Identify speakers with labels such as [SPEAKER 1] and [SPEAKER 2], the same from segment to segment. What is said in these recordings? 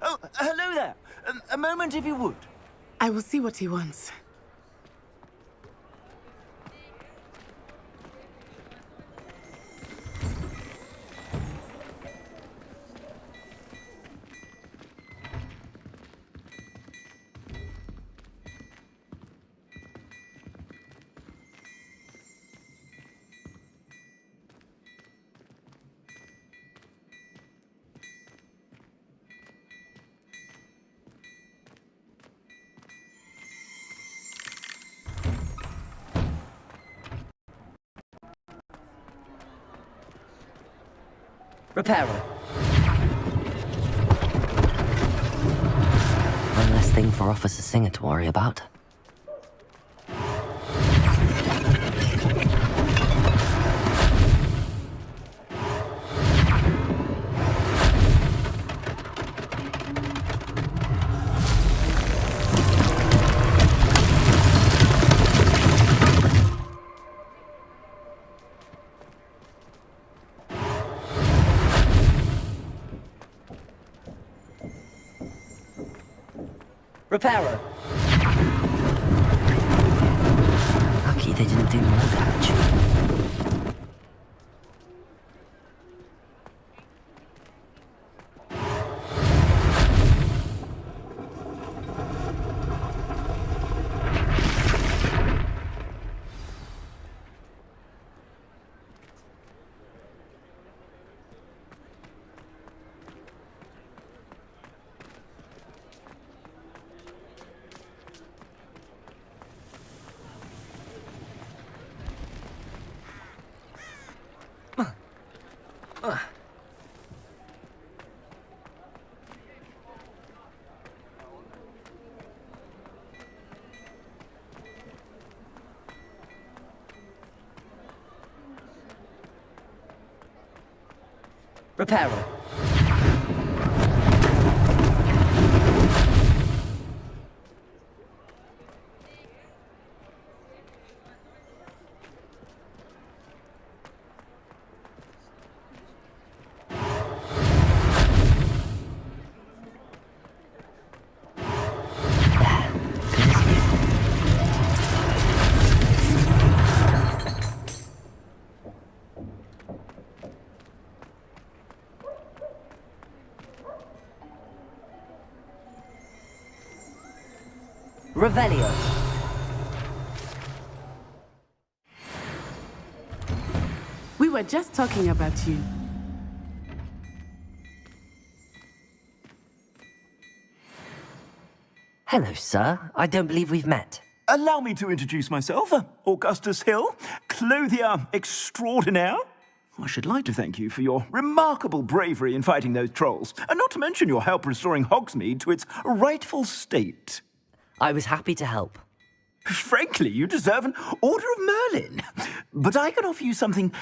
[SPEAKER 1] Oh, hello there. A moment if you would.
[SPEAKER 2] I will see what he wants.
[SPEAKER 3] Repairer. One less thing for Officer Singer to worry about. Repairer. Lucky they didn't do more damage. Repairer. Revelio.
[SPEAKER 2] We were just talking about you.
[SPEAKER 3] Hello, sir. I don't believe we've met.
[SPEAKER 1] Allow me to introduce myself, Augustus Hill, clothier extraordinaire. I should like to thank you for your remarkable bravery in fighting those trolls, and not to mention your help restoring Hogsmeade to its rightful state.
[SPEAKER 3] I was happy to help.
[SPEAKER 1] Frankly, you deserve an Order of Merlin. But I can offer you something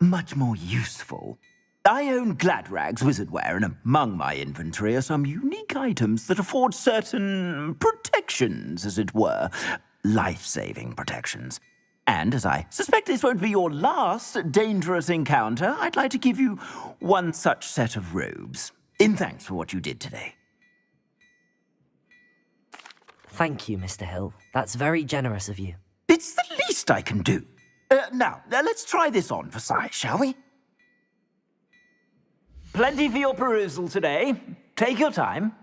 [SPEAKER 1] much more useful. I own Gladrag's wizardware, and among my inventory are some unique items that afford certain protections, as it were. Life-saving protections. And as I suspect this won't be your last dangerous encounter, I'd like to give you one such set of robes, in thanks for what you did today.
[SPEAKER 3] Thank you, Mr. Hill. That's very generous of you.
[SPEAKER 1] It's the least I can do. Now, let's try this on for size, shall we? Plenty for your perusal today. Take your time.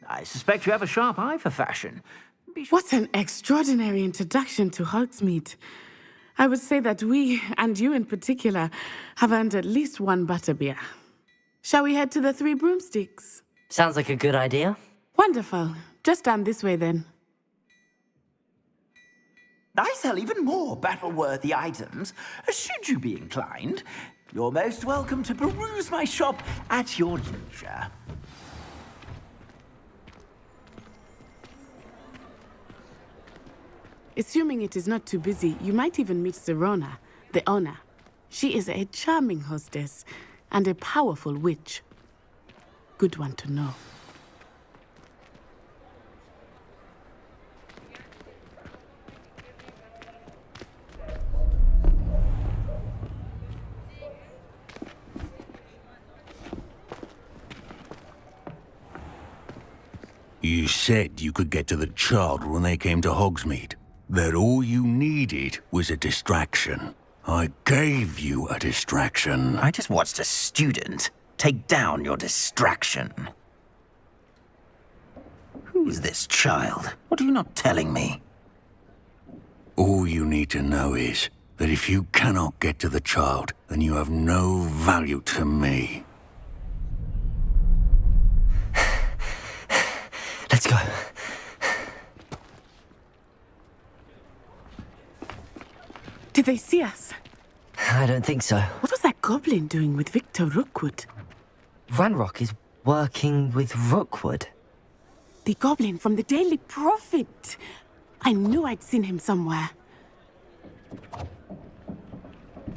[SPEAKER 1] I suspect you have a sharp eye for fashion.
[SPEAKER 2] What an extraordinary introduction to Hogsmeade. I would say that we, and you in particular, have earned at least one butterbeer. Shall we head to the Three Broomsticks?
[SPEAKER 3] Sounds like a good idea.
[SPEAKER 2] Wonderful. Just down this way then.
[SPEAKER 1] I sell even more battle-worthy items. Should you be inclined, you're most welcome to peruse my shop at your leisure.
[SPEAKER 2] Assuming it is not too busy, you might even meet Sirona, the owner. She is a charming hostess and a powerful witch. Good one to know.
[SPEAKER 4] You said you could get to the child when they came to Hogsmeade. That all you needed was a distraction. I gave you a distraction.
[SPEAKER 1] I just watched a student take down your distraction. Who is this child? What are you not telling me?
[SPEAKER 4] All you need to know is that if you cannot get to the child, then you have no value to me.
[SPEAKER 3] Let's go.
[SPEAKER 2] Did they see us?
[SPEAKER 3] I don't think so.
[SPEAKER 2] What was that goblin doing with Victor Rookwood?
[SPEAKER 3] Ranrock is working with Rookwood.
[SPEAKER 2] The goblin from the Daily Prophet. I knew I'd seen him somewhere.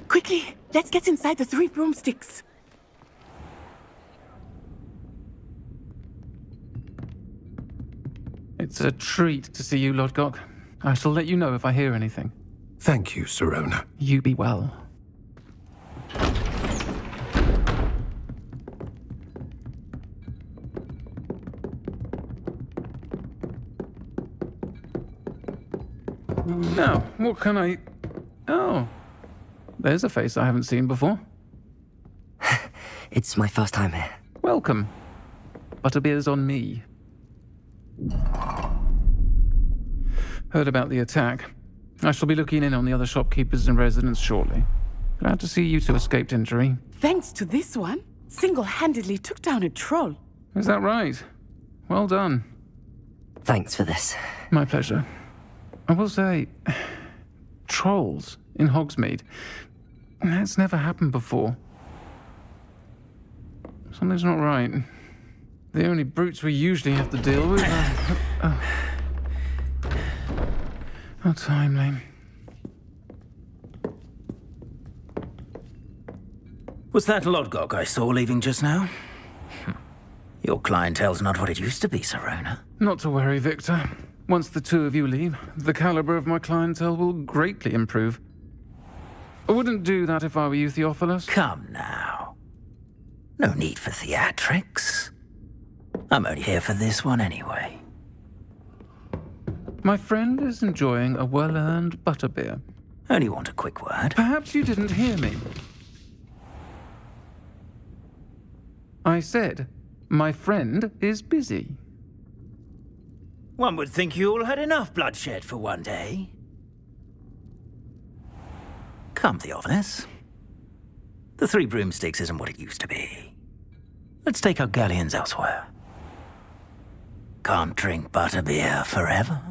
[SPEAKER 2] Quickly, let's get inside the 3 broomsticks.
[SPEAKER 5] It's a treat to see you, Lodgok. I shall let you know if I hear anything.
[SPEAKER 6] Thank you, Sirona.
[SPEAKER 5] You be well. Now, what can I... Oh, there's a face I haven't seen before.
[SPEAKER 3] It's my first time here.
[SPEAKER 5] Welcome. Butterbeer's on me. Heard about the attack. I shall be looking in on the other shopkeepers and residents shortly. Glad to see you two escaped injury.
[SPEAKER 2] Thanks to this one, single-handedly took down a troll.
[SPEAKER 5] Is that right? Well done.
[SPEAKER 3] Thanks for this.
[SPEAKER 5] My pleasure. I will say, trolls in Hogsmeade. That's never happened before. Something's not right. The only brutes we usually have to deal with are... How timely.
[SPEAKER 1] Was that Lodgok I saw leaving just now? Your clientele's not what it used to be, Sirona.
[SPEAKER 5] Not to worry, Victor. Once the two of you leave, the caliber of my clientele will greatly improve. I wouldn't do that if I were you, Theophilus.
[SPEAKER 1] Come now. No need for theatrics. I'm only here for this one anyway.
[SPEAKER 5] My friend is enjoying a well-earned butterbeer.
[SPEAKER 1] Only want a quick word.
[SPEAKER 5] Perhaps you didn't hear me. I said, my friend is busy.
[SPEAKER 1] One would think you all had enough bloodshed for one day. Come, Theophilus. The 3 broomsticks isn't what it used to be. Let's take our galleons elsewhere. Can't drink butterbeer forever.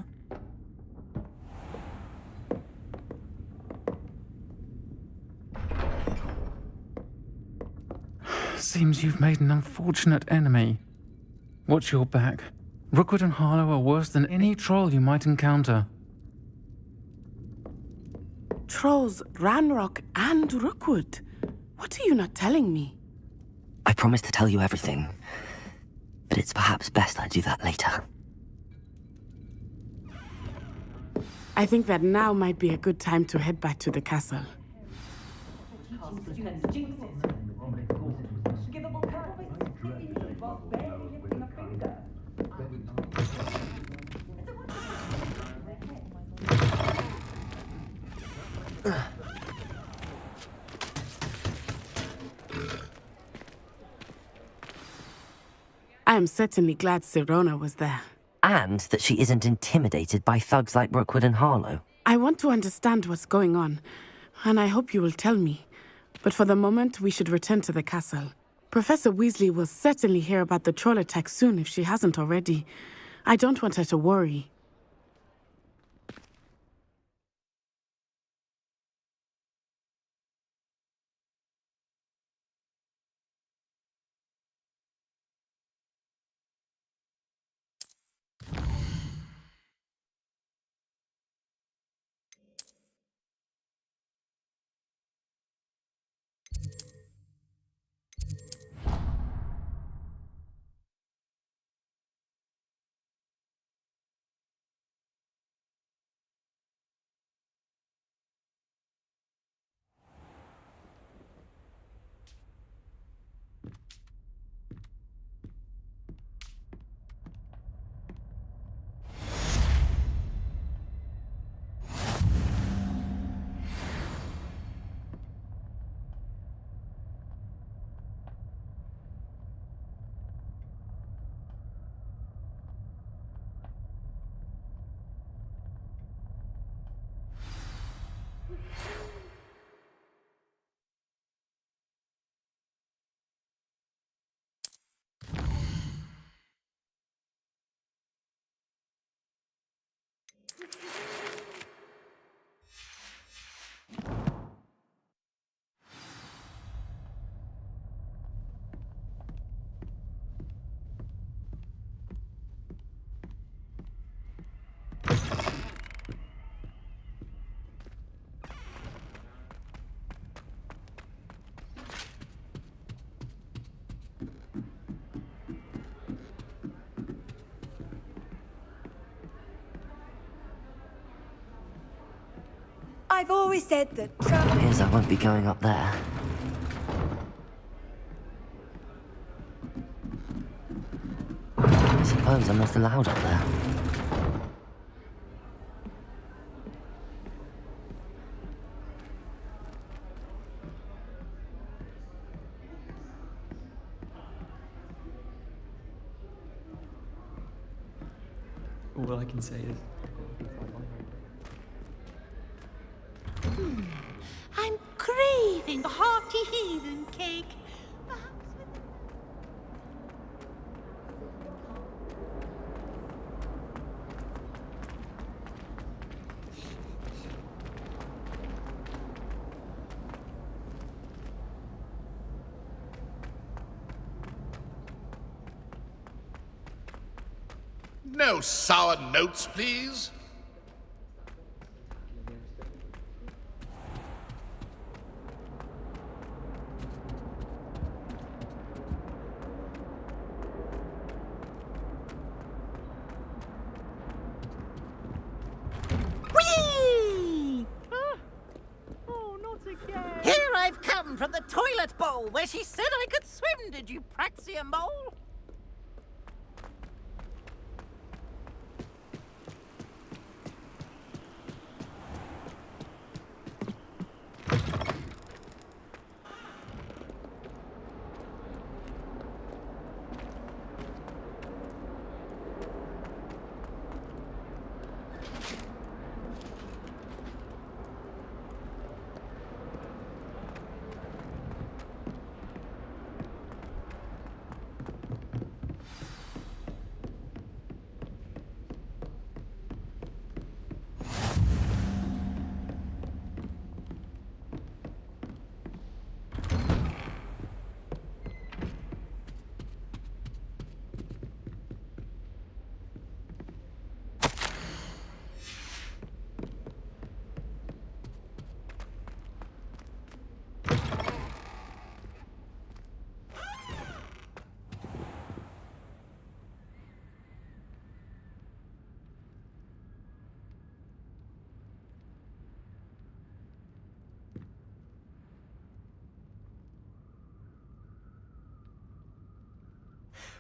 [SPEAKER 5] Seems you've made an unfortunate enemy. Watch your back. Rookwood and Harlow are worse than any troll you might encounter.
[SPEAKER 2] Trolls, Ranrock, and Rookwood. What are you not telling me?
[SPEAKER 3] I promised to tell you everything, but it's perhaps best I do that later.
[SPEAKER 2] I think that now might be a good time to head back to the castle. I am certainly glad Sirona was there.
[SPEAKER 3] And that she isn't intimidated by thugs like Rookwood and Harlow.
[SPEAKER 2] I want to understand what's going on, and I hope you will tell me. But for the moment, we should return to the castle. Professor Weasley will certainly hear about the troll attack soon if she hasn't already. I don't want her to worry.
[SPEAKER 7] I've always said that
[SPEAKER 3] Appears I won't be going up there. I suppose I'm not allowed up there.
[SPEAKER 8] All I can say is...
[SPEAKER 9] I'm craving a hearty heathen cake. Perhaps with...
[SPEAKER 10] No sour notes, please.
[SPEAKER 9] Whee! Oh, not again. Here I've come from the toilet bowl where she said I could swim, did you praxia mole?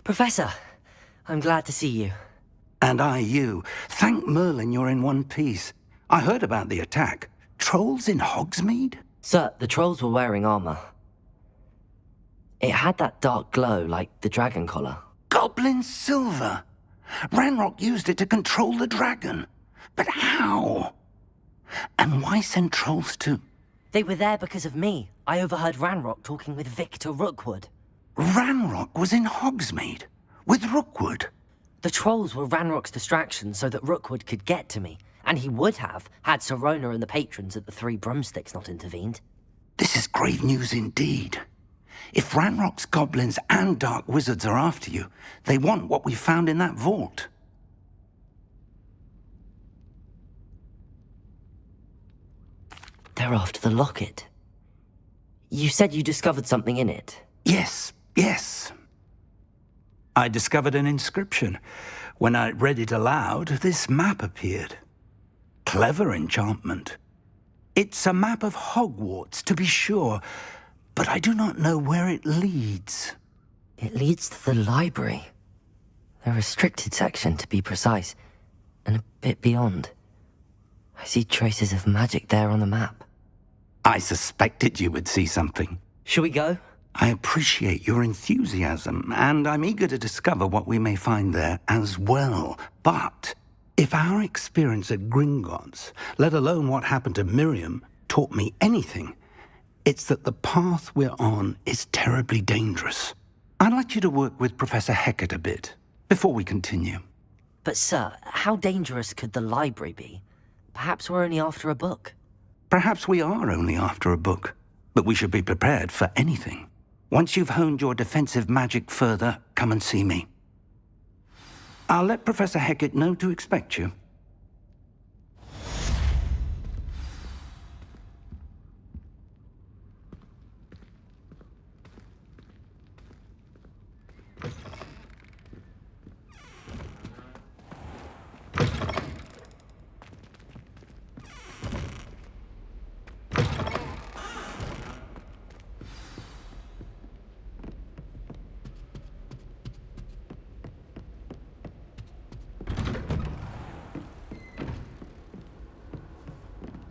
[SPEAKER 3] Professor, I'm glad to see you.
[SPEAKER 6] And I you. Thank Merlin you're in one piece. I heard about the attack. Trolls in Hogsmeade?
[SPEAKER 3] Sir, the trolls were wearing armor. It had that dark glow like the dragon collar.
[SPEAKER 6] Goblin silver. Ranrock used it to control the dragon. But how? And why send trolls to...
[SPEAKER 3] They were there because of me. I overheard Ranrock talking with Victor Rookwood.
[SPEAKER 6] Ranrock was in Hogsmeade? With Rookwood?
[SPEAKER 3] The trolls were Ranrock's distraction so that Rookwood could get to me. And he would have, had Sirona and the patrons at the Three Broomsticks not intervened.
[SPEAKER 6] This is grave news indeed. If Ranrock's goblins and dark wizards are after you, they want what we found in that vault.
[SPEAKER 3] They're after the locket. You said you discovered something in it.
[SPEAKER 6] Yes. I discovered an inscription. When I read it aloud, this map appeared. Clever enchantment. It's a map of Hogwarts, to be sure, but I do not know where it leads.
[SPEAKER 3] It leads to the library. The restricted section, to be precise, and a bit beyond. I see traces of magic there on the map.
[SPEAKER 6] I suspected you would see something.
[SPEAKER 3] Shall we go?
[SPEAKER 6] I appreciate your enthusiasm, and I'm eager to discover what we may find there as well. But if our experience at Gringotts, let alone what happened to Miriam, taught me anything, it's that the path we're on is terribly dangerous. I'd like you to work with Professor Hecat a bit, before we continue.
[SPEAKER 3] But sir, how dangerous could the library be? Perhaps we're only after a book.
[SPEAKER 6] Perhaps we are only after a book, but we should be prepared for anything. Once you've honed your defensive magic further, come and see me. I'll let Professor Hecat know to expect you.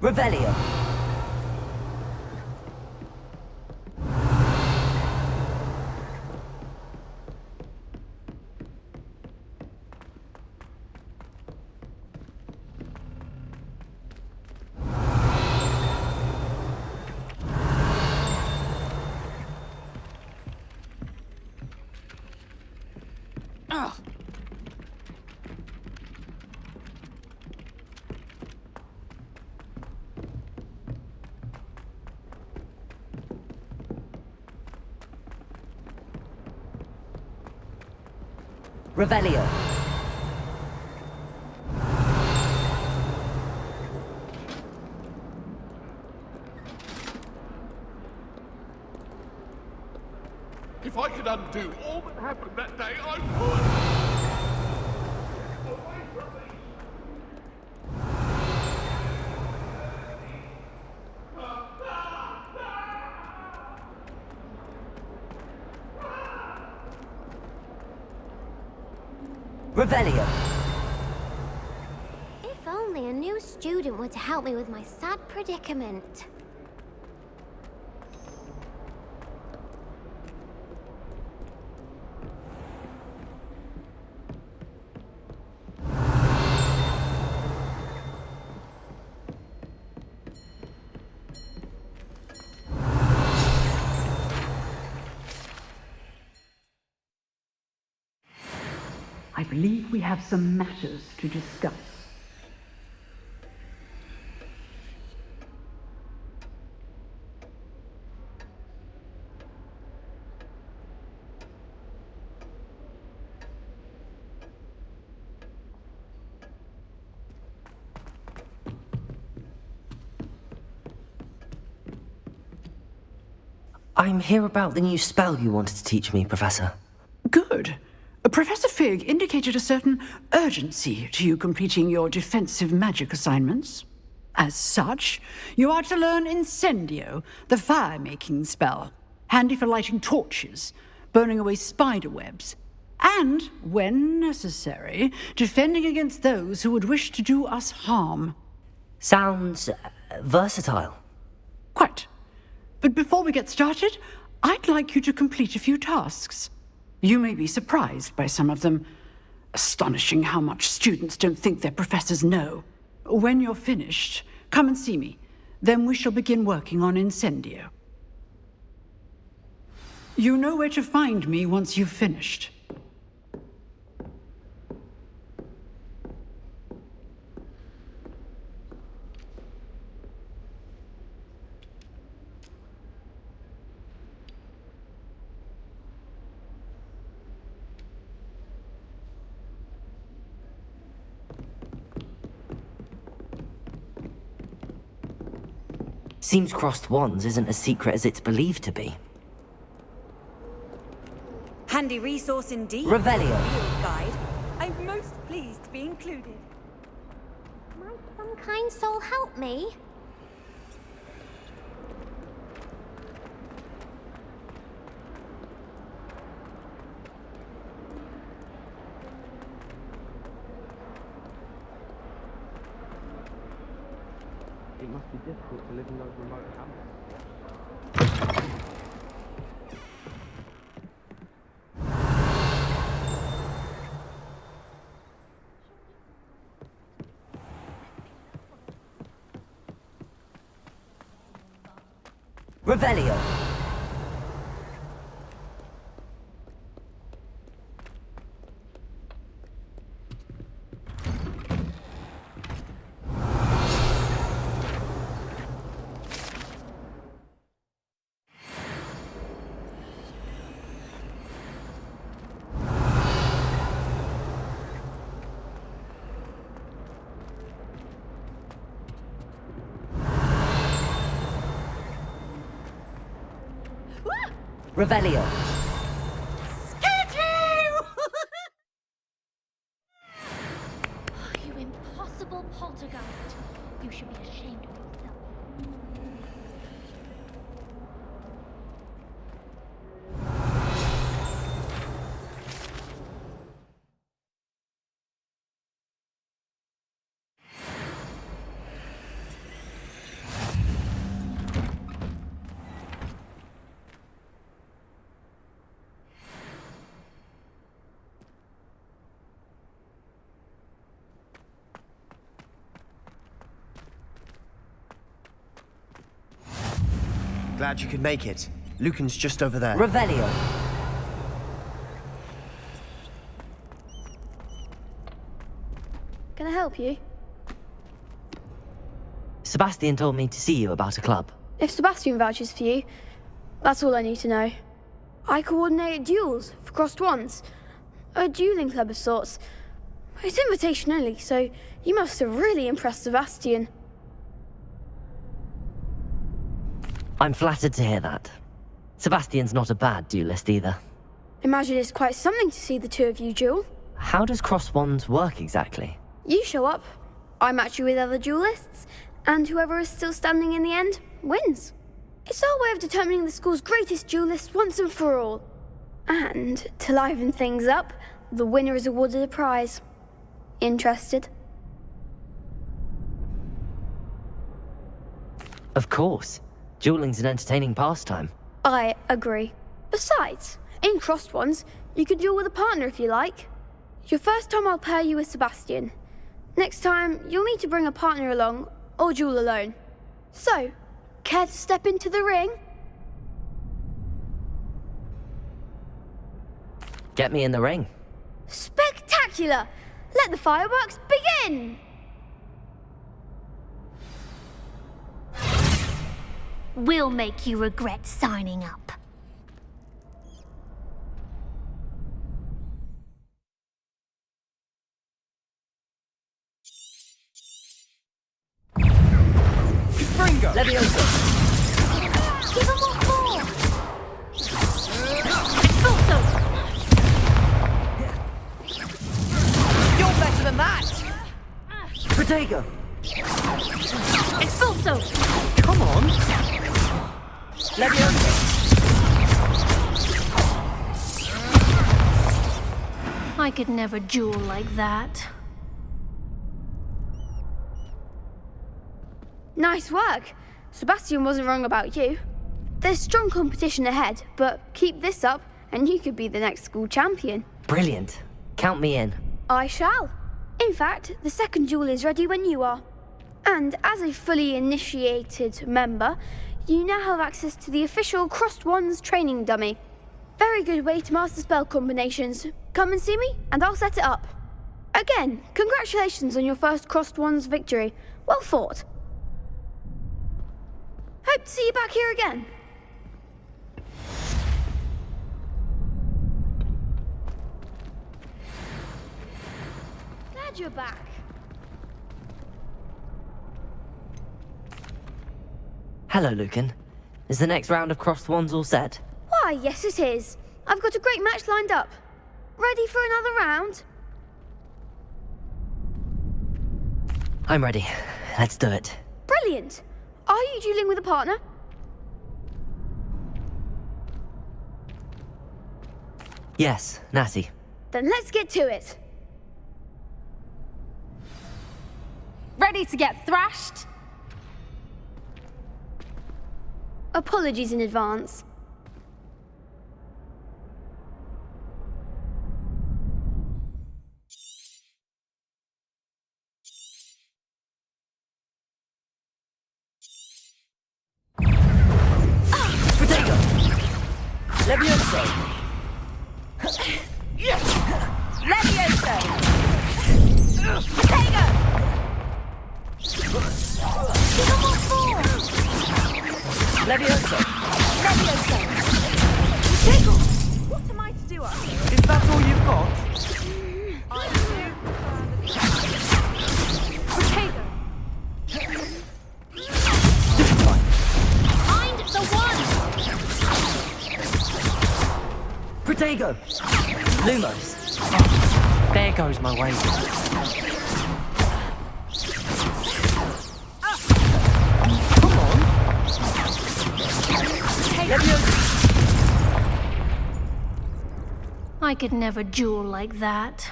[SPEAKER 3] Revelio. Revelio.
[SPEAKER 10] If I could undo all that happened that day, I would!
[SPEAKER 3] Revelio.
[SPEAKER 7] If only a new student were to help me with my sad predicament.
[SPEAKER 11] I believe we have some matters to discuss.
[SPEAKER 3] I'm here about the new spell you wanted to teach me, Professor.
[SPEAKER 11] Good. Professor Fig indicated a certain urgency to you completing your defensive magic assignments. As such, you are to learn Incendio, the fire-making spell, handy for lighting torches, burning away spider webs, and, when necessary, defending against those who would wish to do us harm.
[SPEAKER 3] Sounds versatile.
[SPEAKER 11] Quite. But before we get started, I'd like you to complete a few tasks. You may be surprised by some of them. Astonishing how much students don't think their professors know. When you're finished, come and see me. Then we shall begin working on Incendio. You know where to find me once you've finished.
[SPEAKER 3] Seems crossed wands isn't as secret as it's believed to be.
[SPEAKER 12] Handy resource indeed.
[SPEAKER 3] Revelio.
[SPEAKER 12] Field guide. I'm most pleased to be included.
[SPEAKER 7] Might some kind soul help me?
[SPEAKER 8] It must be difficult to live in those remote hamlets.
[SPEAKER 3] Revelio. Revelio.
[SPEAKER 7] Scared you! You impossible poltergeist. You should be ashamed of yourself.
[SPEAKER 8] Glad you could make it. Lucan's just over there.
[SPEAKER 3] Revelio.
[SPEAKER 13] Can I help you?
[SPEAKER 3] Sebastian told me to see you about a club.
[SPEAKER 13] If Sebastian vouches for you, that's all I need to know. I coordinate duels for crossed wands. A dueling club of sorts. It's invitation only, so you must have really impressed Sebastian.
[SPEAKER 3] I'm flattered to hear that. Sebastian's not a bad duelist either.
[SPEAKER 13] Imagine it's quite something to see the two of you duel.
[SPEAKER 3] How does cross wands work exactly?
[SPEAKER 13] You show up, I match you with other duelists, and whoever is still standing in the end wins. It's our way of determining the school's greatest duelist once and for all. And to liven things up, the winner is awarded a prize. Interested?
[SPEAKER 3] Of course. Dueling's an entertaining pastime.
[SPEAKER 13] I agree. Besides, in crossed ones, you can duel with a partner if you like. Your first time I'll pair you with Sebastian. Next time, you'll need to bring a partner along, or duel alone. So, care to step into the ring?
[SPEAKER 3] Get me in the ring.
[SPEAKER 13] Spectacular! Let the fireworks begin!
[SPEAKER 7] We'll make you regret signing up.
[SPEAKER 8] Ringo!
[SPEAKER 3] Leviosa!
[SPEAKER 7] Give him what for! Expulso!
[SPEAKER 9] You're better than that!
[SPEAKER 3] Protego!
[SPEAKER 7] Expulso!
[SPEAKER 3] Come on! Leviosa!
[SPEAKER 7] I could never duel like that.
[SPEAKER 13] Nice work. Sebastian wasn't wrong about you. There's strong competition ahead, but keep this up and you could be the next school champion.
[SPEAKER 3] Brilliant. Count me in.
[SPEAKER 13] I shall. In fact, the second duel is ready when you are. And as a fully initiated member, you now have access to the official Crossed Wands training dummy. Very good way to master spell combinations. Come and see me, and I'll set it up. Again, congratulations on your first Crossed Wands victory. Well fought. Hope to see you back here again. Glad you're back.
[SPEAKER 3] Hello, Lucan. Is the next round of crossed wands all set?
[SPEAKER 13] Why, yes it is. I've got a great match lined up. Ready for another round?
[SPEAKER 3] I'm ready. Let's do it.
[SPEAKER 13] Brilliant. Are you dueling with a partner?
[SPEAKER 3] Yes, Natty.
[SPEAKER 13] Then let's get to it.
[SPEAKER 12] Ready to get thrashed?
[SPEAKER 13] Apologies in advance.
[SPEAKER 3] Protego! Levioso!
[SPEAKER 12] Levioso! Protego!
[SPEAKER 7] Give him what for!
[SPEAKER 3] Levioso!
[SPEAKER 12] Levioso! Protego! What am I to do up here?
[SPEAKER 8] Is that all you've got?
[SPEAKER 12] Protego!
[SPEAKER 7] Find the one!
[SPEAKER 3] Protego! Lumos! There goes my way. Come on! Leviosa!
[SPEAKER 7] I could never duel like that.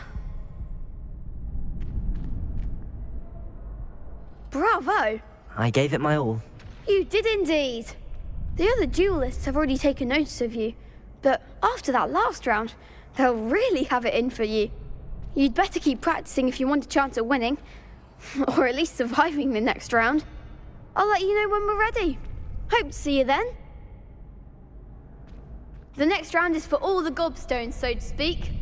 [SPEAKER 13] Bravo!
[SPEAKER 3] I gave it my all.
[SPEAKER 13] You did indeed. The other duelists have already taken notice of you, but after that last round, they'll really have it in for you. You'd better keep practicing if you want a chance at winning, or at least surviving the next round. I'll let you know when we're ready. Hope to see you then. The next round is for all the gobstones, so to speak.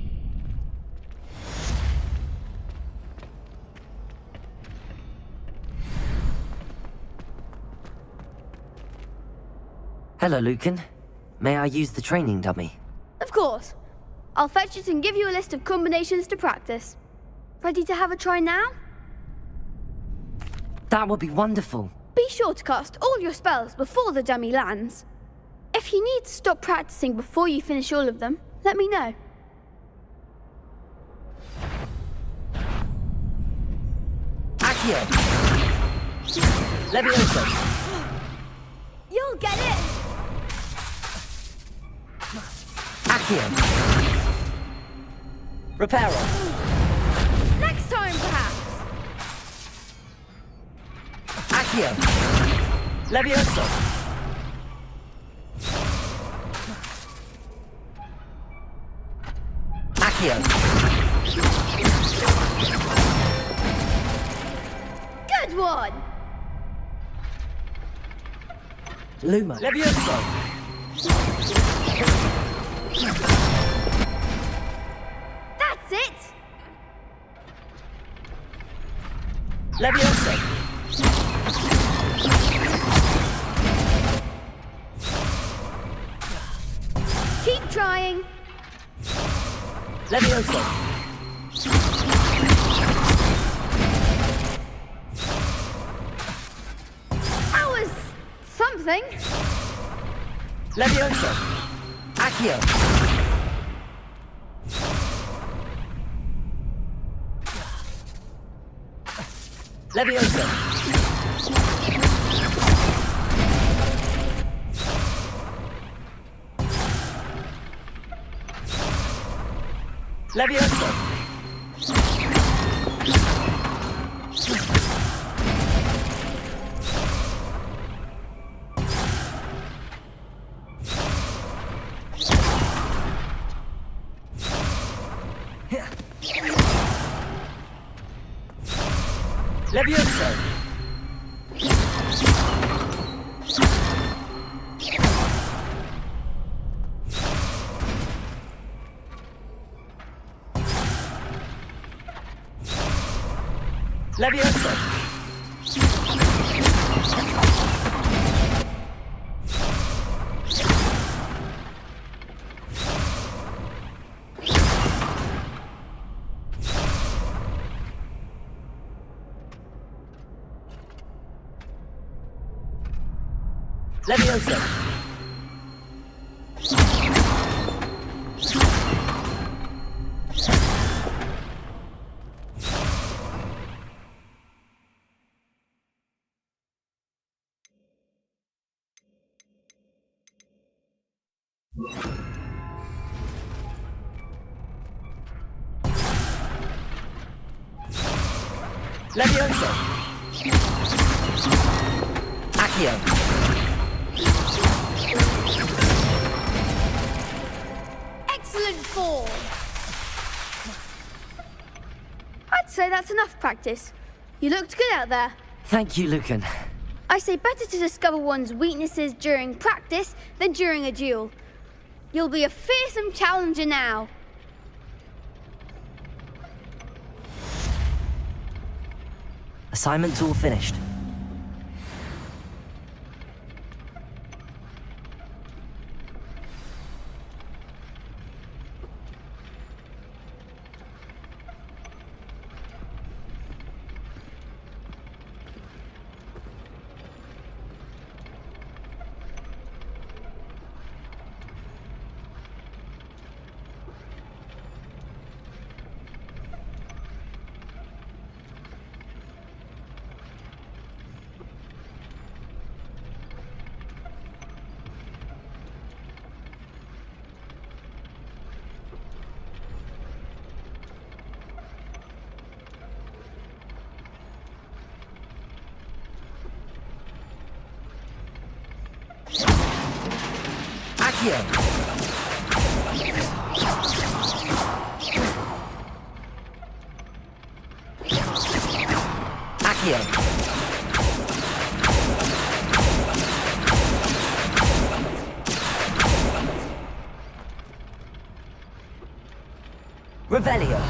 [SPEAKER 3] Hello, Lucan. May I use the training dummy?
[SPEAKER 13] Of course. I'll fetch it and give you a list of combinations to practice. Ready to have a try now?
[SPEAKER 3] That would be wonderful.
[SPEAKER 13] Be sure to cast all your spells before the dummy lands. If you need to stop practicing before you finish all of them, let me know.
[SPEAKER 3] Accio! Levioso!
[SPEAKER 13] You'll get it!
[SPEAKER 3] Accio! Reparo!
[SPEAKER 13] Next time, perhaps!
[SPEAKER 3] Accio! Levioso! Accio!
[SPEAKER 13] Good one!
[SPEAKER 3] Luma! Levioso!
[SPEAKER 13] That's it!
[SPEAKER 3] Levioso!
[SPEAKER 13] Keep trying.
[SPEAKER 3] Levioso!
[SPEAKER 13] That was something.
[SPEAKER 3] Levioso! Accio! Levioso! Levioso! Levioso! Levioso! Levioso! Levioso! Accio!
[SPEAKER 13] Excellent form. I'd say that's enough practice. You looked good out there.
[SPEAKER 3] Thank you, Lucan.
[SPEAKER 13] I say better to discover one's weaknesses during practice than during a duel. You'll be a fearsome challenger now.
[SPEAKER 3] Assignment's all finished. Accio! Accio! Revelio.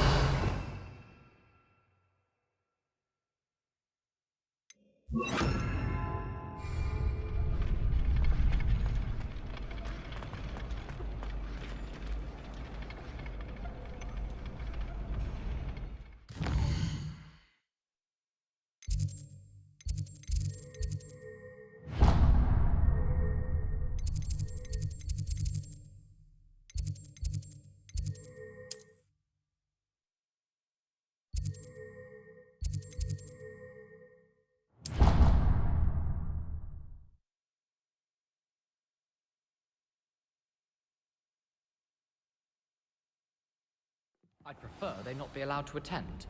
[SPEAKER 14] I'd prefer they not be allowed to attend.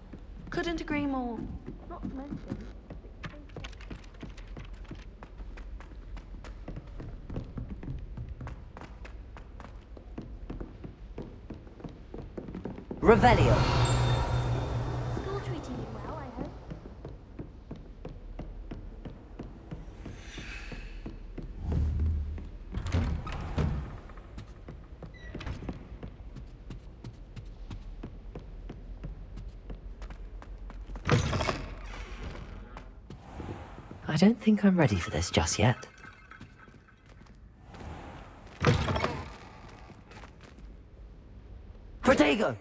[SPEAKER 12] Couldn't agree more. Not to mention.
[SPEAKER 3] Revelio.
[SPEAKER 7] School treating you well, I hope.
[SPEAKER 3] I don't think I'm ready for this just yet. Protego!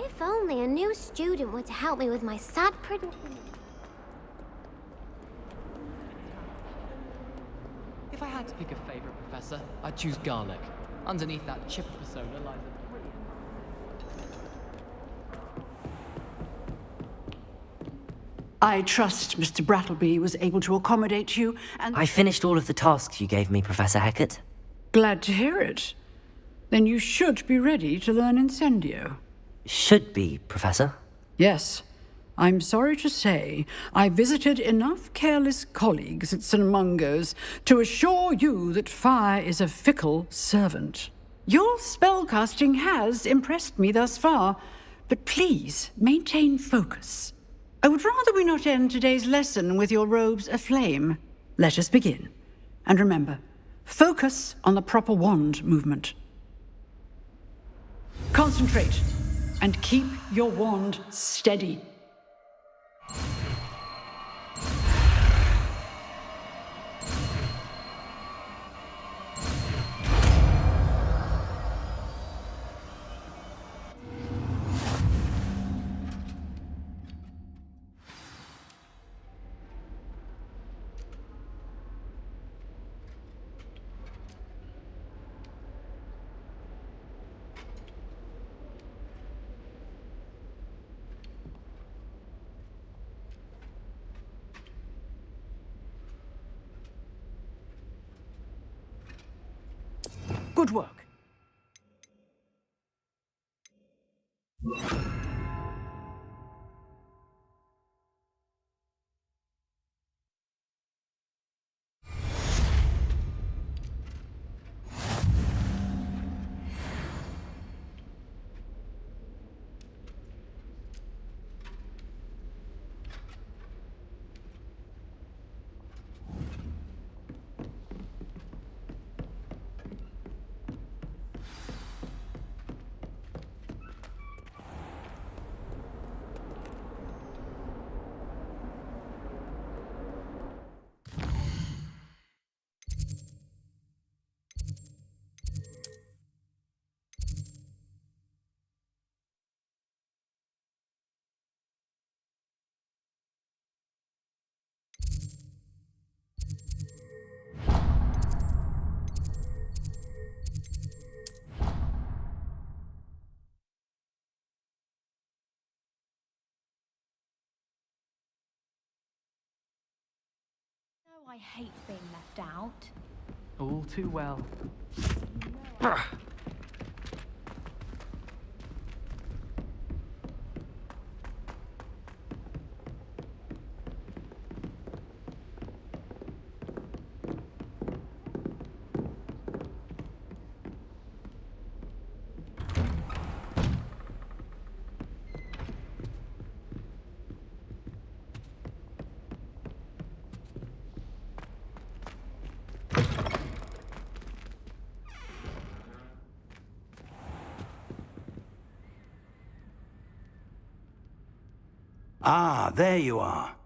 [SPEAKER 7] If only a new student were to help me with my sad predicament.
[SPEAKER 14] If I had to pick a favorite professor, I'd choose Garlic. Underneath that chipper persona lies a brilliant...
[SPEAKER 11] I trust Mr. Brattleby was able to accommodate you, and...
[SPEAKER 3] I finished all of the tasks you gave me, Professor Hackett.
[SPEAKER 11] Glad to hear it. Then you should be ready to learn Incendio.
[SPEAKER 3] Should be, Professor.
[SPEAKER 11] Yes. I'm sorry to say, I visited enough careless colleagues at St. Mungo's to assure you that fire is a fickle servant. Your spellcasting has impressed me thus far, but please maintain focus. I would rather we not end today's lesson with your robes aflame. Let us begin. And remember, focus on the proper wand movement. Concentrate, and keep your wand steady. Good work.
[SPEAKER 7] I hate being left out.
[SPEAKER 14] All too well.
[SPEAKER 6] Ah, there you are.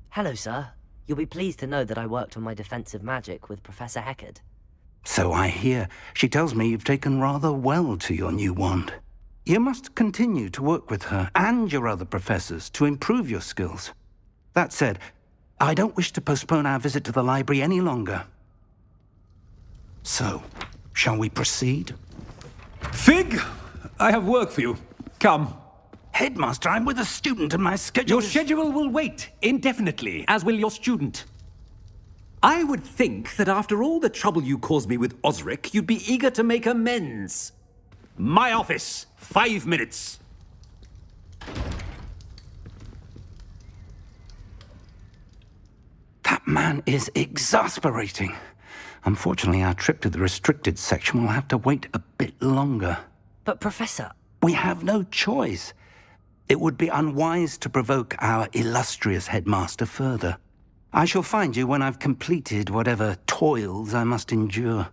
[SPEAKER 3] Hello, sir. You'll be pleased to know that I worked on my defensive magic with Professor Heckard.
[SPEAKER 6] So I hear. She tells me you've taken rather well to your new wand. You must continue to work with her and your other professors to improve your skills. That said, I don't wish to postpone our visit to the library any longer. So, shall we proceed?
[SPEAKER 15] Fig! I have work for you. Come.
[SPEAKER 6] Headmaster, I'm with a student and my schedule
[SPEAKER 15] Your schedule will wait indefinitely, as will your student. I would think that after all the trouble you caused me with Osric, you'd be eager to make amends. My office, 5 minutes.
[SPEAKER 6] That man is exasperating. Unfortunately, our trip to the restricted section will have to wait a bit longer.
[SPEAKER 3] But, Professor...
[SPEAKER 6] We have no choice. It would be unwise to provoke our illustrious headmaster further. I shall find you when I've completed whatever toils I must endure.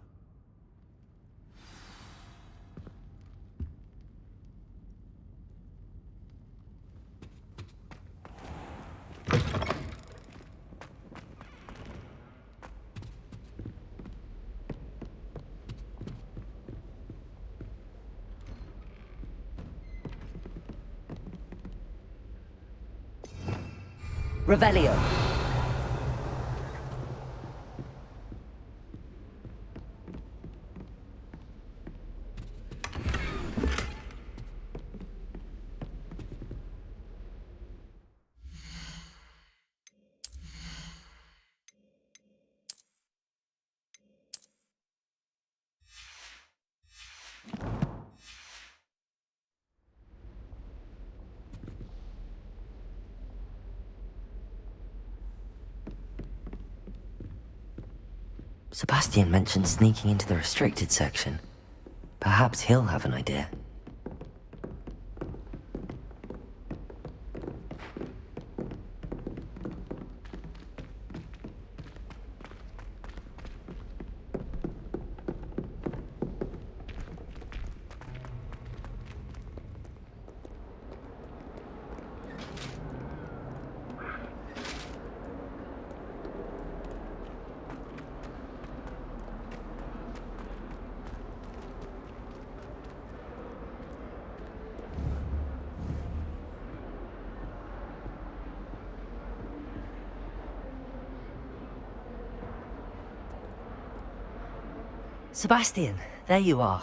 [SPEAKER 3] Revelio. Sebastian mentioned sneaking into the restricted section. Perhaps he'll have an idea. Sebastian, there you are.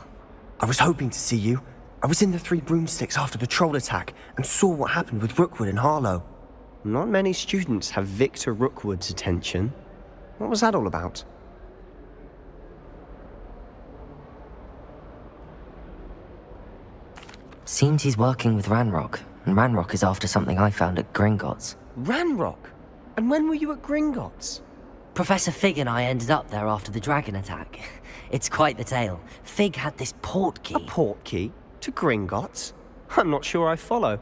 [SPEAKER 16] I was hoping to see you. I was in the Three Broomsticks after the troll attack and saw what happened with Rookwood and Harlow.
[SPEAKER 8] Not many students have Victor Rookwood's attention. What was that all about?
[SPEAKER 3] Seems he's working with Ranrock, and Ranrock is after something I found at Gringotts.
[SPEAKER 8] Ranrock? And when were you at Gringotts?
[SPEAKER 3] Professor Fig and I ended up there after the dragon attack. It's quite the tale. Fig had this port key.
[SPEAKER 8] A port key? To Gringotts? I'm not sure I follow.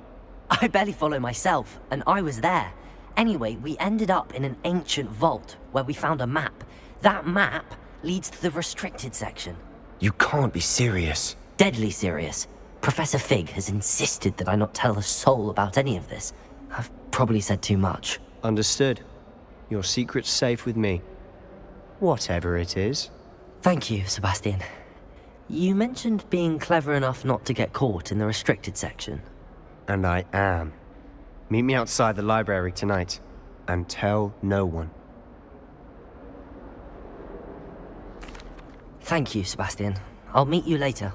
[SPEAKER 3] I barely follow myself, and I was there. Anyway, we ended up in an ancient vault where we found a map. That map leads to the restricted section.
[SPEAKER 16] You can't be serious.
[SPEAKER 3] Deadly serious. Professor Fig has insisted that I not tell a soul about any of this. I've probably said too much.
[SPEAKER 8] Understood. Your secret's safe with me. Whatever it is.
[SPEAKER 3] Thank you, Sebastian. You mentioned being clever enough not to get caught in the restricted section.
[SPEAKER 8] And I am. Meet me outside the library tonight, and tell no one.
[SPEAKER 3] Thank you, Sebastian. I'll meet you later.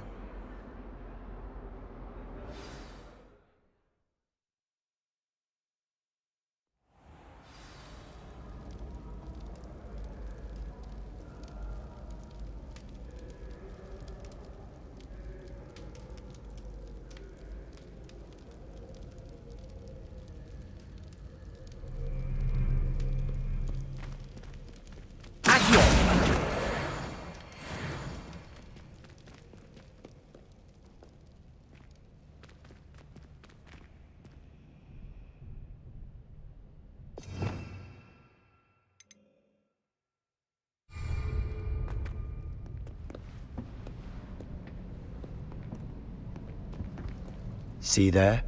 [SPEAKER 8] See there?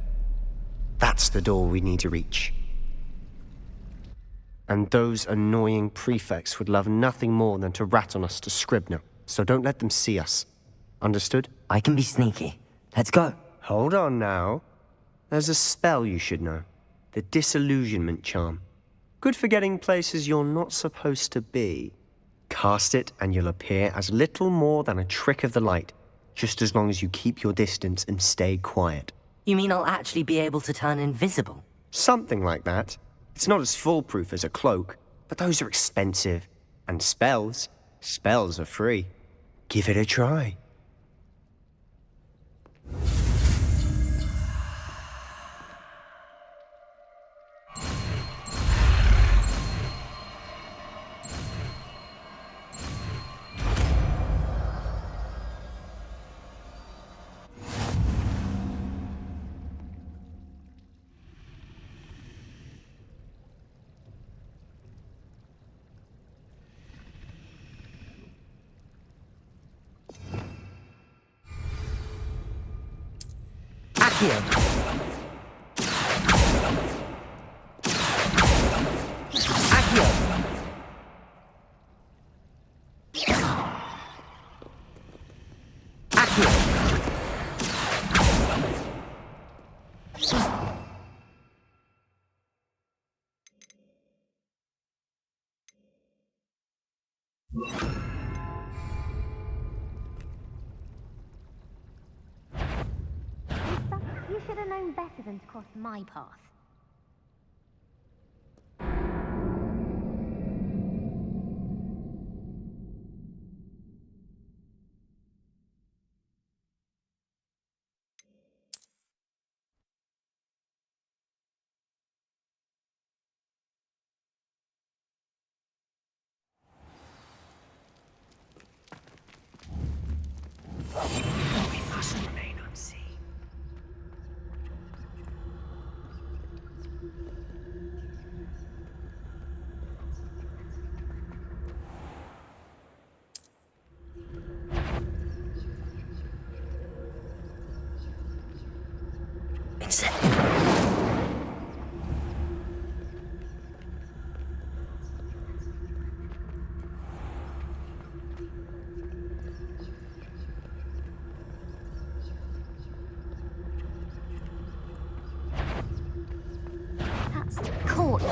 [SPEAKER 8] That's the door we need to reach. And those annoying prefects would love nothing more than to rat on us to Scribner, so don't let them see us. Understood?
[SPEAKER 3] I can be sneaky. Let's go.
[SPEAKER 8] Hold on now. There's a spell you should know. The Disillusionment Charm. Good for getting places you're not supposed to be. Cast it and you'll appear as little more than a trick of the light, just as long as you keep your distance and stay quiet.
[SPEAKER 3] You mean I'll actually be able to turn invisible?
[SPEAKER 8] Something like that. It's not as foolproof as a cloak, but those are expensive. And spells are free. Give it a try.
[SPEAKER 3] Accio! Accio! Accio!
[SPEAKER 7] You should have known better than to cross my path.
[SPEAKER 3] We must remain unseen. It's it.
[SPEAKER 7] That's the court.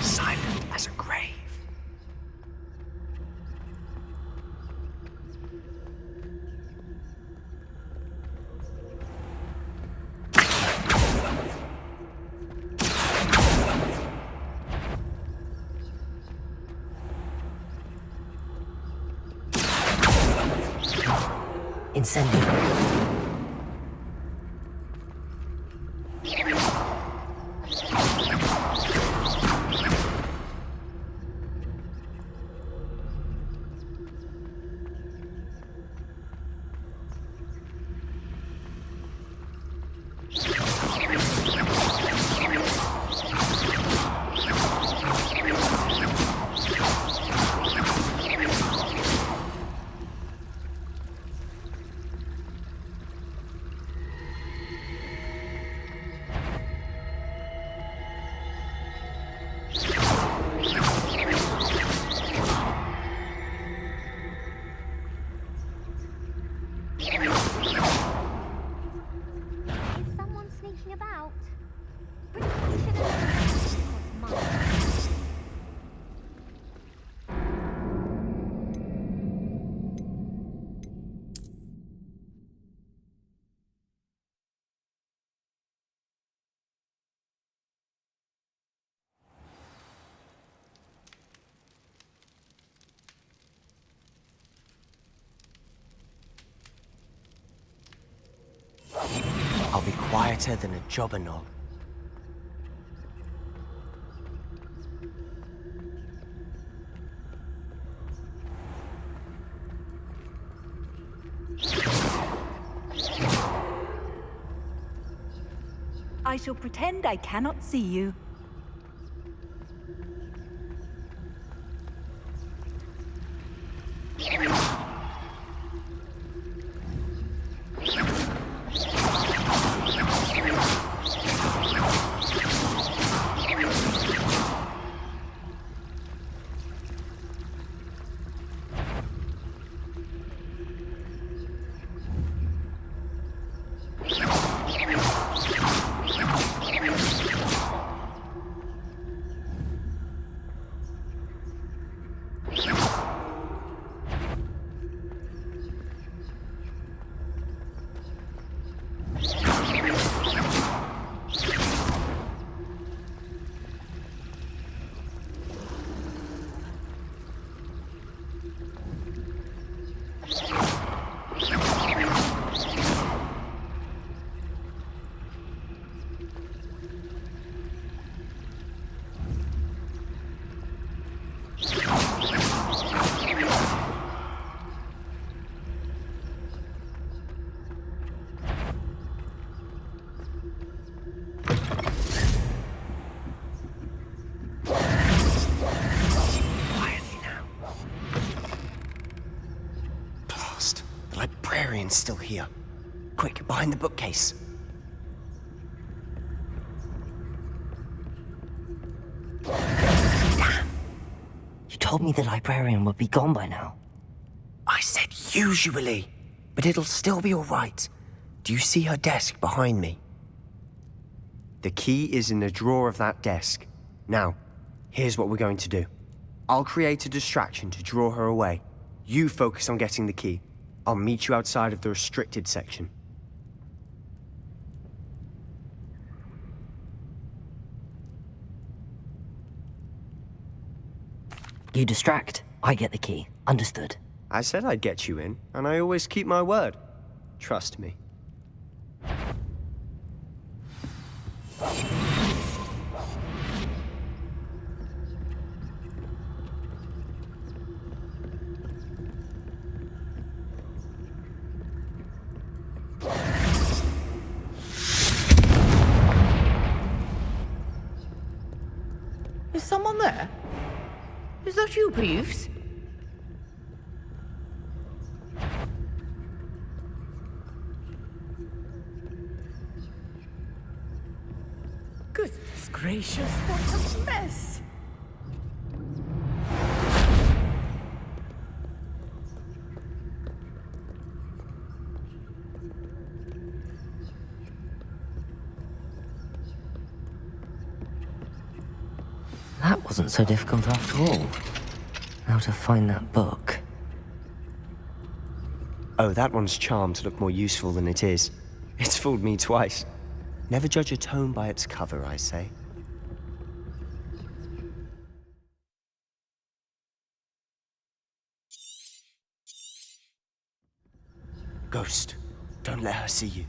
[SPEAKER 3] Silent as a grave. Incendio.
[SPEAKER 16] I'll be quieter than a jobberknoll.
[SPEAKER 12] I shall pretend I cannot see you.
[SPEAKER 16] The librarian's still here. Quick, behind the bookcase.
[SPEAKER 3] Damn! You told me the librarian would be gone by now.
[SPEAKER 16] I said usually, but it'll still be all right. Do you see her desk behind me?
[SPEAKER 8] The key is in the drawer of that desk. Now, here's what we're going to do. I'll create a distraction to draw her away. You focus on getting the key. I'll meet you outside of the restricted section.
[SPEAKER 3] You distract, I get the key. Understood.
[SPEAKER 8] I said I'd get you in, and I always keep my word. Trust me.
[SPEAKER 2] Is someone there? Is that you, Peeves? Goodness gracious, what a mess!
[SPEAKER 3] That wasn't so difficult after all. Now to find that book.
[SPEAKER 8] Oh, that one's charmed to look more useful than it is. It's fooled me twice. Never judge a tome by its cover, I say.
[SPEAKER 16] Ghost, don't let her see you.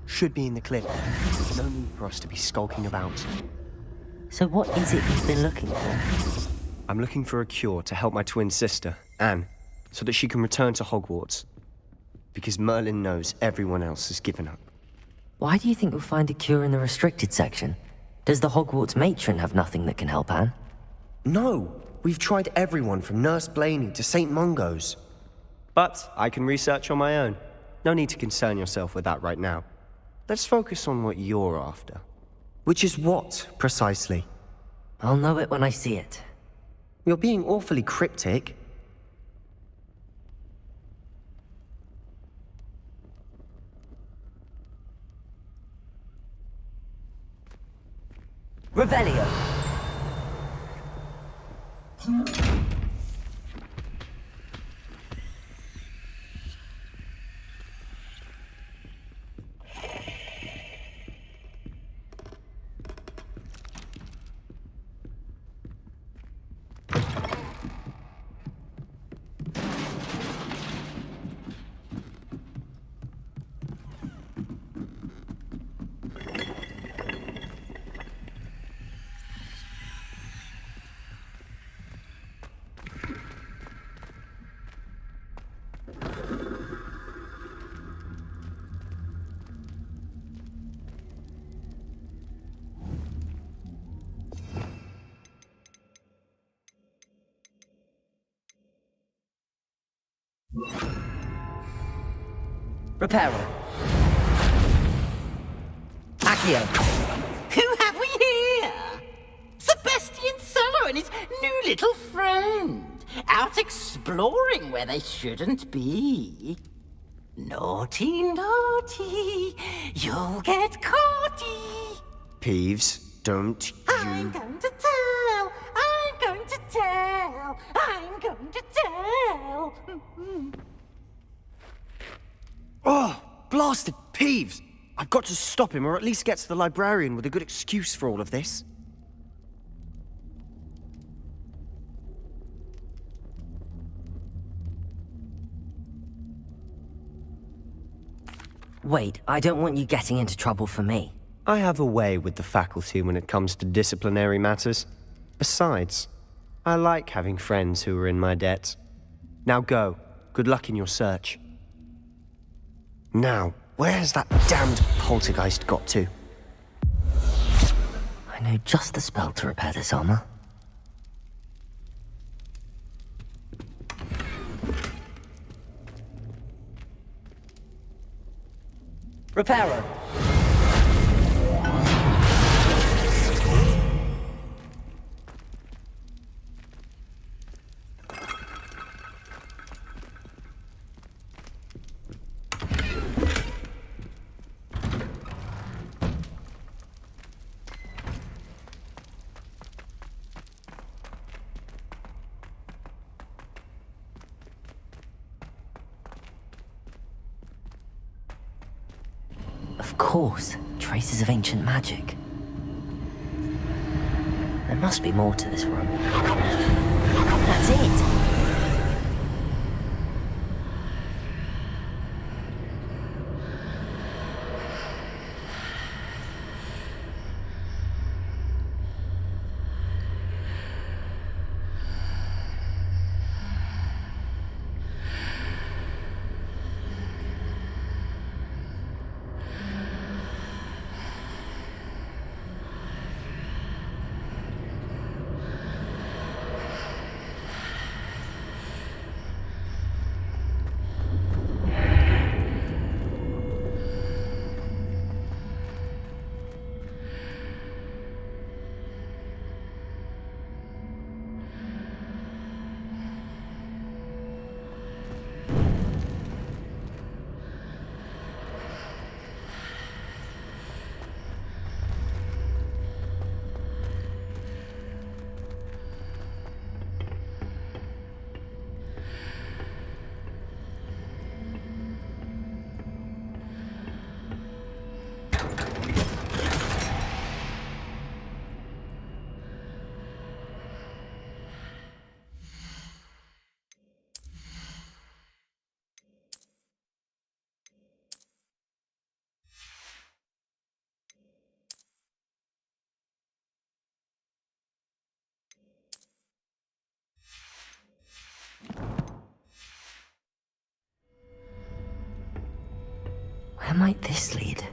[SPEAKER 8] Should be in the clip. No need for us to be skulking about.
[SPEAKER 3] So what is it you've been looking for?
[SPEAKER 8] I'm looking for a cure to help my twin sister, Anne, so that she can return to Hogwarts. Because Merlin knows everyone else has given up.
[SPEAKER 3] Why do you think you'll find a cure in the restricted section? Does the Hogwarts matron have nothing that can help Anne?
[SPEAKER 16] No, We've tried everyone from Nurse Blaney to St. Mungo's.
[SPEAKER 8] But I can research on my own. No need to concern yourself with that right now. Let's focus on what you're after.
[SPEAKER 16] Which is what, precisely?
[SPEAKER 3] I'll know it when I see it.
[SPEAKER 16] You're being awfully cryptic.
[SPEAKER 3] Revelio. Reparo. Accio.
[SPEAKER 9] Who have we here? Sebastian Solo and his new little friend. Out exploring where they shouldn't be. Naughty, naughty. You'll get caughty.
[SPEAKER 8] Peeves, don't
[SPEAKER 9] I'm going to tell. I'm going to tell. I'm going to tell.
[SPEAKER 16] Oh, blasted Peeves! I've got to stop him, or at least get to the librarian with a good excuse for all of this.
[SPEAKER 3] Wait, I don't want you getting into trouble for me.
[SPEAKER 8] I have a way with the faculty when it comes to disciplinary matters. Besides, I like having friends who are in my debt. Now go. Good luck in your search.
[SPEAKER 16] Now, where's that damned poltergeist got to?
[SPEAKER 3] I know just the spell to repair this armor. Reparo. Of course, traces of ancient magic. There must be more to this room. That's it! Where might this lead?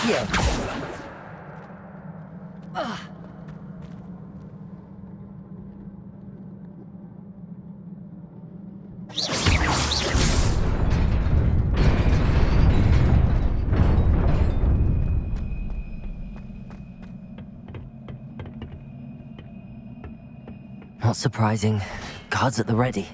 [SPEAKER 3] Accio! Not surprising. Guards at the ready.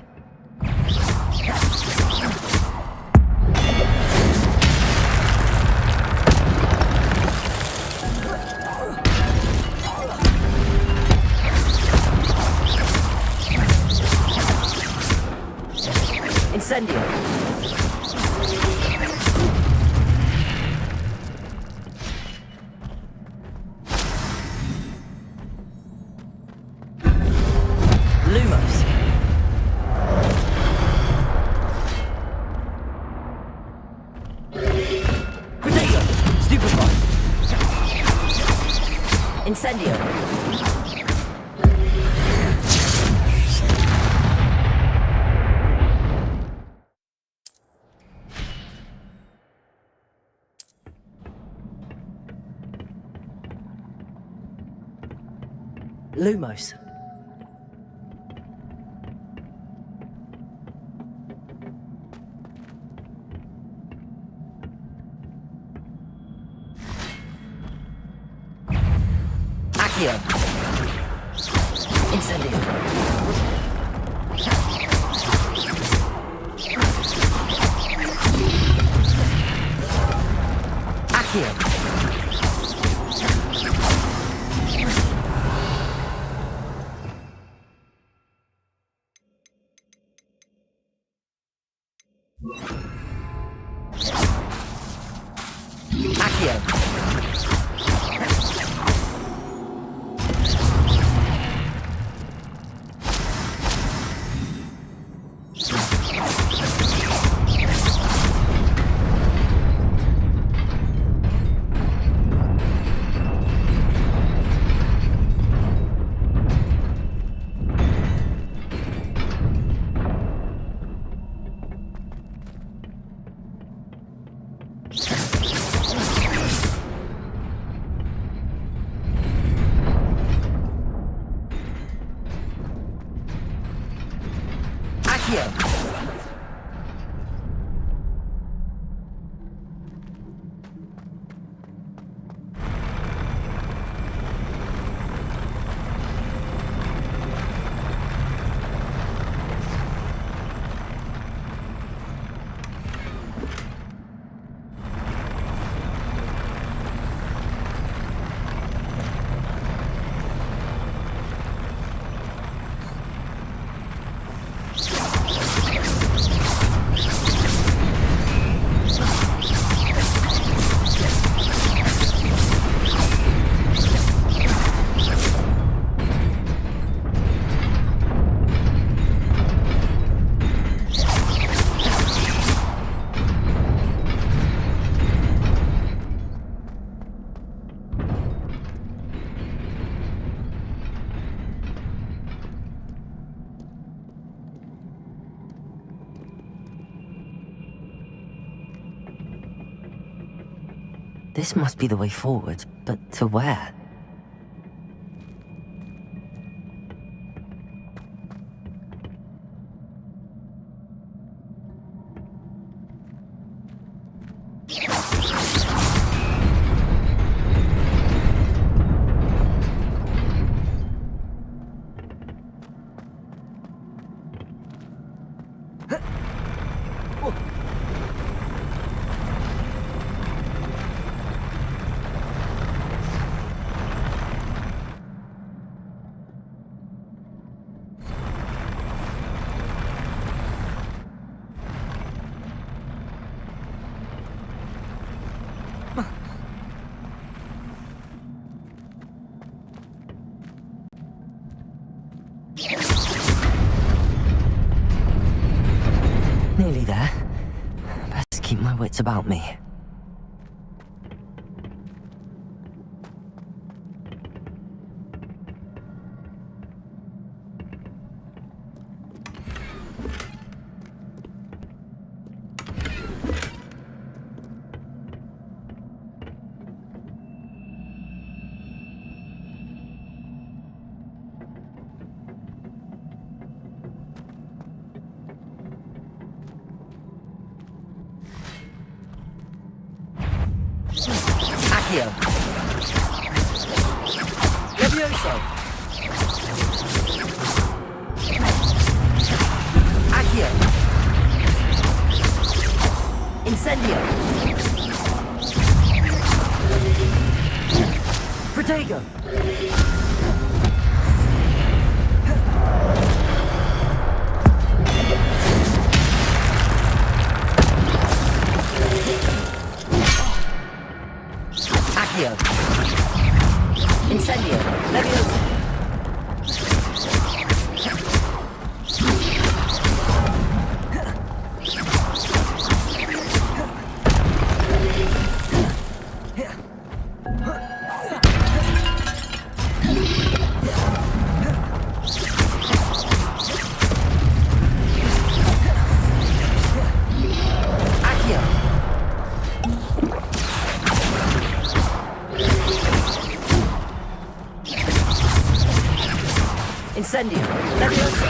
[SPEAKER 3] Incendio! Lumos! Protego! Stupefy! Incendio! Lumos. Accio. Incendio. Accio. Accio. Accio. This must be the way forward, but to where? Nearly there. Best keep my wits about me. Accio. Levioso. Accio. Incendio. Protego. Accio. Incendio. Levioso. Accio. Incendio. Levioso.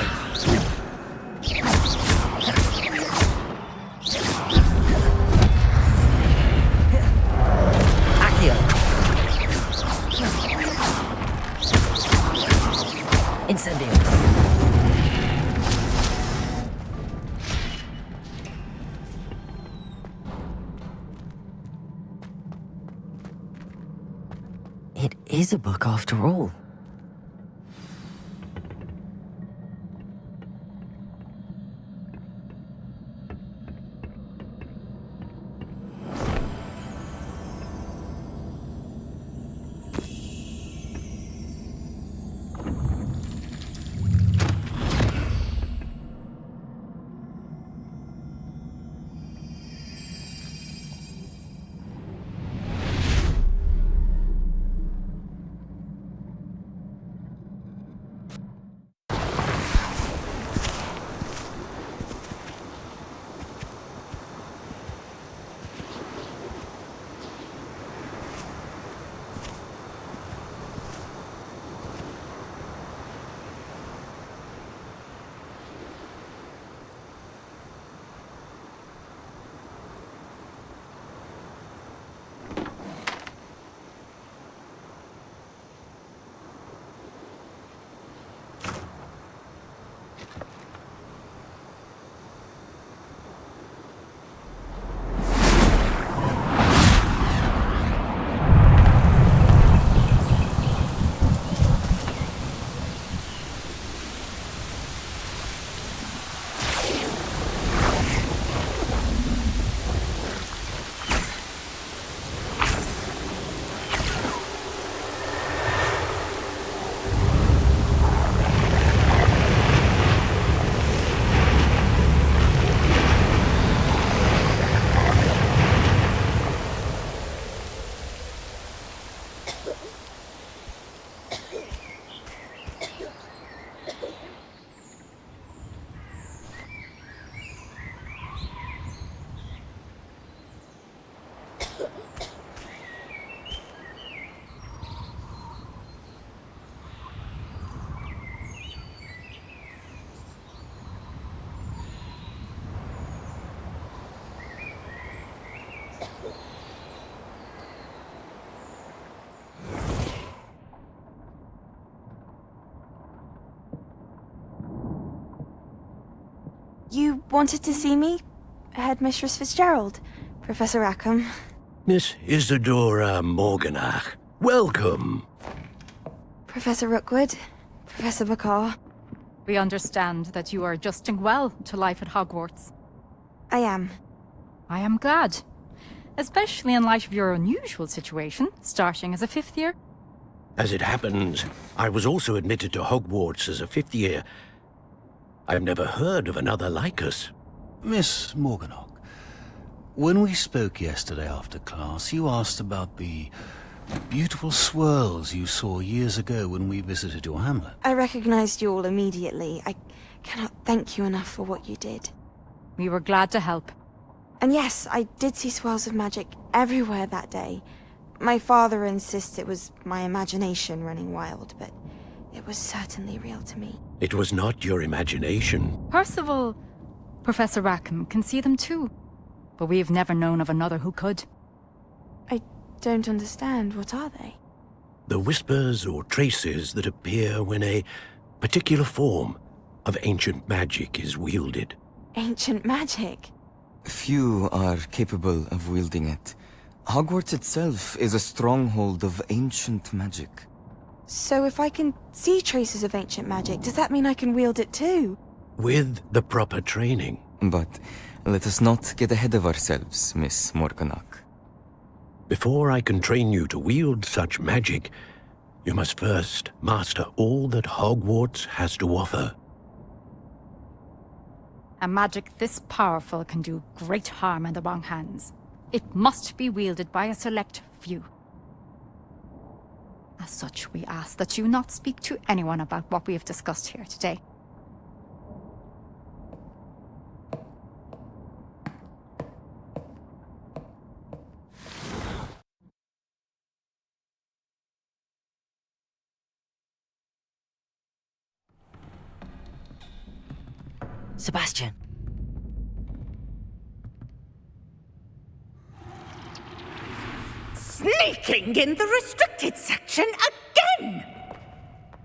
[SPEAKER 3] Accio. Incendio. It is a book after all.
[SPEAKER 12] You wanted to see me? Headmistress Fitzgerald? Professor Rackham?
[SPEAKER 4] Miss Isadora Morganach, welcome.
[SPEAKER 12] Professor Rookwood? Professor Bakar?
[SPEAKER 17] We understand that you are adjusting well to life at Hogwarts.
[SPEAKER 12] I am.
[SPEAKER 17] I am glad. Especially in light of your unusual situation, starting as a 5th year.
[SPEAKER 4] As it happens, I was also admitted to Hogwarts as a 5th year. I've never heard of another like us.
[SPEAKER 6] Miss Morganach, when we spoke yesterday after class, you asked about the beautiful swirls you saw years ago when we visited your hamlet.
[SPEAKER 12] I recognized you all immediately. I cannot thank you enough for what you did.
[SPEAKER 17] We were glad to help.
[SPEAKER 12] And yes, I did see swirls of magic everywhere that day. My father insists it was my imagination running wild, but it was certainly real to me.
[SPEAKER 4] It was not your imagination.
[SPEAKER 17] Percival, Professor Rackham can see them too. But we've never known of another who could.
[SPEAKER 12] I don't understand. What are they?
[SPEAKER 4] The whispers or traces that appear when a particular form of ancient magic is wielded.
[SPEAKER 12] Ancient magic?
[SPEAKER 18] Few are capable of wielding it. Hogwarts itself is a stronghold of ancient magic.
[SPEAKER 12] So if I can see traces of ancient magic, does that mean I can wield it too?
[SPEAKER 4] With the proper training.
[SPEAKER 18] But let us not get ahead of ourselves, Miss Morganach.
[SPEAKER 4] Before I can train you to wield such magic, you must first master all that Hogwarts has to offer.
[SPEAKER 17] A magic this powerful can do great harm in the wrong hands. It must be wielded by a select few. As such, we ask that you not speak to anyone about what we have discussed here today.
[SPEAKER 3] Sebastian.
[SPEAKER 19] Sneaking in the restricted section again!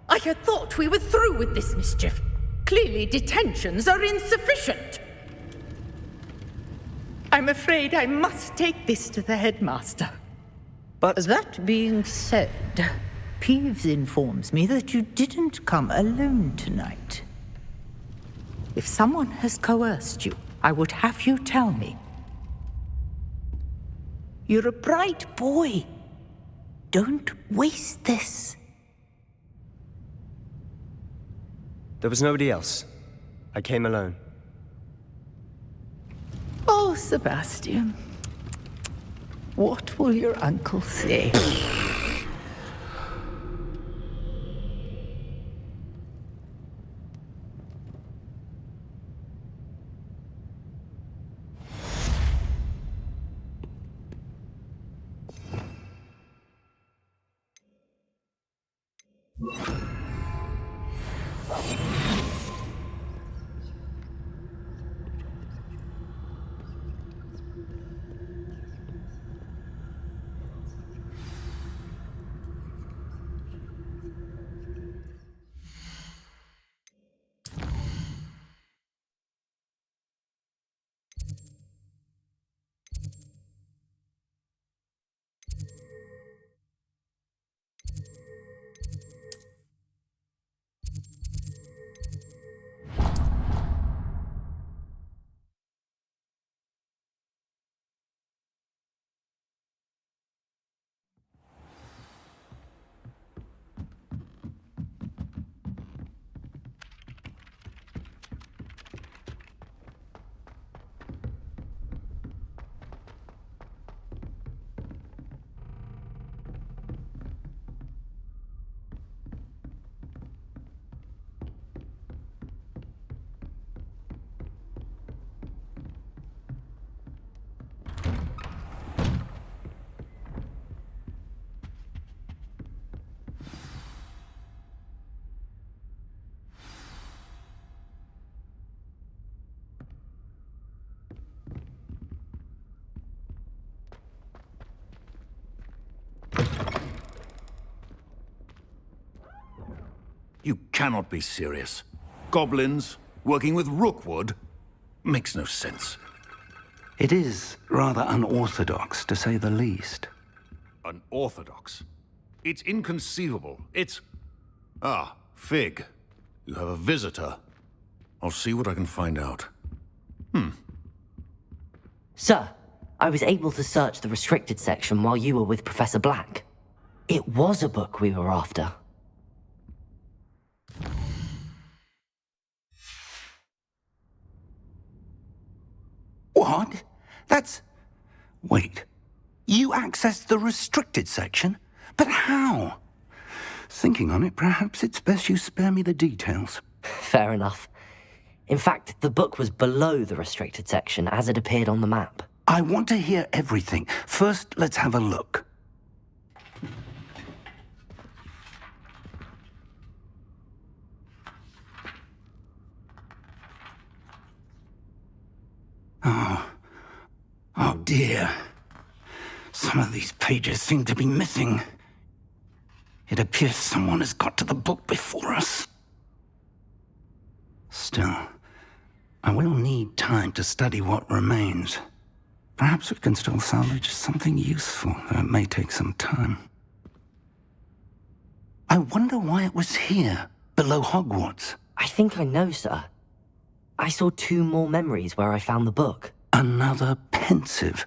[SPEAKER 19] I had thought we were through with this mischief. Clearly detentions are insufficient. I'm afraid I must take this to the headmaster.
[SPEAKER 9] But that being said, Peeves informs me that you didn't come alone tonight. If someone has coerced you, I would have you tell me. You're a bright boy. Don't waste this.
[SPEAKER 8] There was nobody else. I came alone.
[SPEAKER 9] Oh, Sebastian. What will your uncle say?
[SPEAKER 4] You cannot be serious. Goblins working with Rookwood makes no sense.
[SPEAKER 6] It is rather unorthodox, to say the least.
[SPEAKER 4] Unorthodox? It's inconceivable. It's... Ah, Fig. You have a visitor. I'll see what I can find out.
[SPEAKER 3] Sir, I was able to search the restricted section while you were with Professor Black. It was a book we were after.
[SPEAKER 6] What? That's... Wait. You accessed the restricted section? But how? Thinking on it, perhaps it's best you spare me the details.
[SPEAKER 3] Fair enough. In fact, the book was below the restricted section as it appeared on the map.
[SPEAKER 6] I want to hear everything. First, let's have a look. Oh dear. So Some of these pages seem to be missing. It appears someone has got to the book before us. Still, I will need time to study what remains. Perhaps we can still salvage something useful, though it may take some time. I wonder why it was here, below Hogwarts.
[SPEAKER 3] I think I know, sir. I saw 2 more memories where I found the book.
[SPEAKER 6] Another pensive.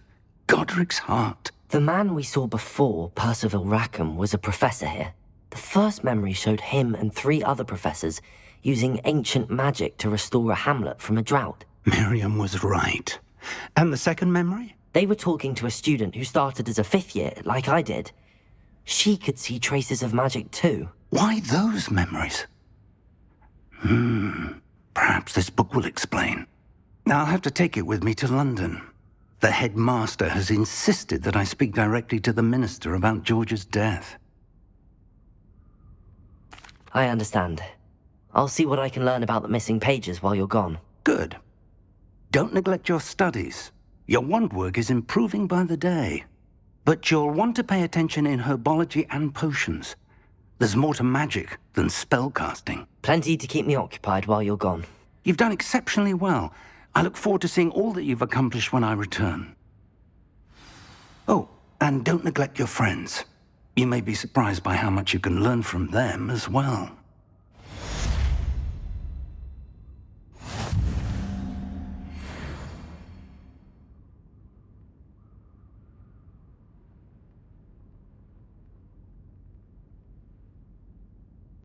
[SPEAKER 6] Godric's heart.
[SPEAKER 3] The man we saw before, Percival Rackham, was a professor here. The first memory showed him and 3 other professors using ancient magic to restore a hamlet from a drought.
[SPEAKER 6] Miriam was right. And the second memory?
[SPEAKER 3] They were talking to a student who started as a 5th year, like I did. She could see traces of magic too.
[SPEAKER 6] Why those memories? Perhaps this book will explain. I'll have to take it with me to London. The headmaster has insisted that I speak directly to the minister about George's death.
[SPEAKER 3] I understand. I'll see what I can learn about the missing pages while you're gone.
[SPEAKER 6] Good. Don't neglect your studies. Your wand work is improving by the day. But you'll want to pay attention in herbology and potions. There's more to magic than spellcasting.
[SPEAKER 3] Plenty to keep me occupied while you're gone.
[SPEAKER 6] You've done exceptionally well. I look forward to seeing all that you've accomplished when I return. Oh, and don't neglect your friends. You may be surprised by how much you can learn from them as well.